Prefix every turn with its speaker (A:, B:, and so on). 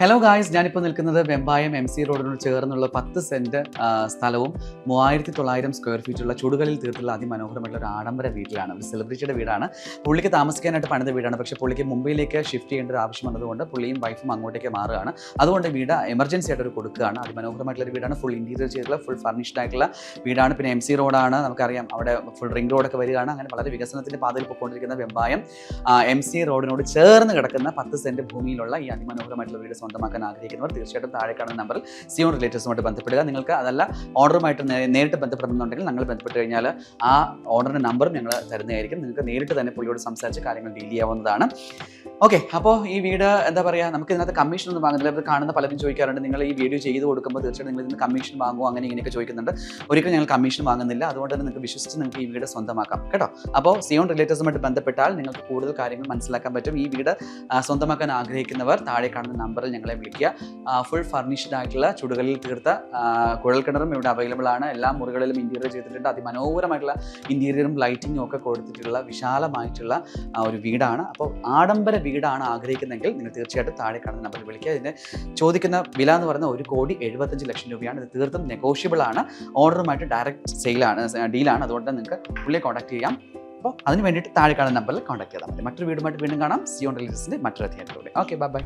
A: Hello guys, ഞാനിപ്പോൾ നിൽക്കുന്നത് Vembayam MC റോഡിനോട് ചേർന്നുള്ള 10 സെൻറ്റ് സ്ഥലവും 3900 സ്ക്വയർ ഫീറ്റുള്ള ചുടുകളിൽ തീർത്തുള്ള അതിമനോഹരമായിട്ടുള്ള ഒരു ആഡംബര വീട്ടിലാണ്. ഒരു സെലിബ്രിറ്റിയുടെ വീടാണ്. പുള്ളിക്ക് താമസിക്കാനായിട്ട് പണിത വീടാണ്. പക്ഷേ പുള്ളിക്ക് മുംബൈയിലേക്ക് ഷിഫ്റ്റ് ചെയ്യേണ്ട ഒരു ആവശ്യം വന്നതുകൊണ്ട് പുള്ളിയും വൈഫും അങ്ങോട്ടേക്ക് മാറുകയാണ്. അതുകൊണ്ട് വീട് എമർജൻസി ആയിട്ട് ഒരു കൊടുക്കുകയാണ്. അതിമനോഹരമായിട്ടുള്ള വീടാണ്. ഫുൾ ഇൻറ്റീരിയർ ചെയ്തിട്ടുള്ള ഫുൾ ഫർണിഷ്ഡ് ആയിട്ടുള്ള വീടാണ്. പിന്നെ MC റോഡാണ്, നമുക്കറിയാം. അവിടെ ഫുൾ റിംഗ് റോഡൊക്കെ വരികയാണ്. അങ്ങനെ വളരെ വികസനത്തിൻ്റെ പാതയിൽ പോയിക്കൊണ്ടിരിക്കുന്ന വെമ്പായം MC റോഡിനോട് ചേർന്ന് കിടക്കുന്ന 10 സെൻറ്റ് ഭൂമിയിലുള്ള ഈ അതിമനോഹരമായിട്ടുള്ള വീട് സ്വന്തമാക്കാൻ ആഗ്രഹിക്കുന്നവർ തീർച്ചയായിട്ടും താഴെ കാണുന്ന നമ്പറിൽ സിയോൺ റിലേറ്റീവ്സുമായിട്ട് ബന്ധപ്പെടുക. നിങ്ങൾക്ക് അതല്ല ഓർഡറുമായിട്ട് നേരിട്ട് ബന്ധപ്പെടണമെന്നുണ്ടെങ്കിൽ ഞങ്ങൾ ബന്ധപ്പെട്ട് കഴിഞ്ഞാൽ ആ ഓർഡറിൻ്റെ നമ്പറും ഞങ്ങൾ തരുന്നതായിരിക്കും. നിങ്ങൾക്ക് നേരിട്ട് തന്നെ പുള്ളിയോട് സംസാരിച്ച് കാര്യങ്ങൾ ഡീൽ ചെയ്യാവുന്നതാണ്. ഓക്കെ, അപ്പോൾ ഈ വീട് എന്താ പറയുക, നമുക്ക് ഇതിനകത്ത് കമ്മീഷൻ ഒന്നും വാങ്ങുന്നില്ല. ഇത് കാണുന്ന പലരും ചോദിക്കാറുണ്ട്, നിങ്ങൾ ഈ വീഡിയോ ചെയ്ത് കൊടുക്കുമ്പോൾ തീർച്ചയായിട്ടും നിങ്ങൾ ഇതിന് കമ്മീഷൻ വാങ്ങുമോ, അങ്ങനെ ഇങ്ങനെയൊക്കെ ചോദിക്കുന്നുണ്ട്. ഒരിക്കലും ഞങ്ങൾ കമ്മീഷൻ വാങ്ങുന്നില്ല. അതുകൊണ്ട് തന്നെ നിങ്ങൾക്ക് വിശ്വസിച്ച് നിങ്ങൾക്ക് ഈ വീട് സ്വന്തമാക്കാം കേട്ടോ. അപ്പോൾ സിയോൺ റിലേറ്റീവ്സുമായിട്ട് ബന്ധപ്പെട്ടാൽ നിങ്ങൾക്ക് കൂടുതൽ കാര്യങ്ങൾ മനസ്സിലാക്കാൻ പറ്റും. ഈ വീട് സ്വന്തമാക്കാൻ ആഗ്രഹിക്കുന്നവർ താഴെ കാണുന്ന നമ്പറിൽ ഞങ്ങളെ വിളിക്കുക. ഫുൾ ഫർണിഷ്ഡ് ആയിട്ടുള്ള ചുടുകളിൽ തീർത്ത കുഴൽക്കിണറും ഇവിടെ അവൈലബിൾ ആണ്. എല്ലാ മുറികളിലും ഇൻറ്റീരിയർ ചെയ്തിട്ടുണ്ട്. അതിമനോഹരമായിട്ടുള്ള ഇൻറ്റീരിയറും ലൈറ്റിങ്ങും ഒക്കെ കൊടുത്തിട്ടുള്ള വിശാലമായിട്ടുള്ള ഒരു വീടാണ്. അപ്പോൾ ആഡംബര വീടാണ് ആഗ്രഹിക്കുന്നതെങ്കിൽ നിങ്ങൾ തീർച്ചയായിട്ടും താഴെ കാണുന്ന നമ്പറിൽ വിളിക്കുക. ഇതിന് ചോദിക്കുന്ന വില എന്ന് പറയുന്നത് 1,75,00,000 രൂപയാണ്. ഇത് തീർത്തും നെഗോഷ്യബിൾ ആണ്. ഓർഡറുമായിട്ട് ഡയറക്റ്റ് സെയിലാണ്, ഡീലാണ്. അതുകൊണ്ട് നിങ്ങൾക്ക് പുള്ളിയെ കോൺടാക്ട് ചെയ്യാം. അപ്പോൾ അതിന് വേണ്ടിയിട്ട് താഴെ കാണുന്ന നമ്പറിൽ കോൺടാക്ട് ചെയ്താൽ മതി. മറ്റൊരു വീടുമായിട്ട് വീണ്ടും കാണാം. സിയോൺ റിലേറ്റീവ്സിൻ്റെ മറ്റൊരു അധ്യായത്തിലൂടെ. Okay, by.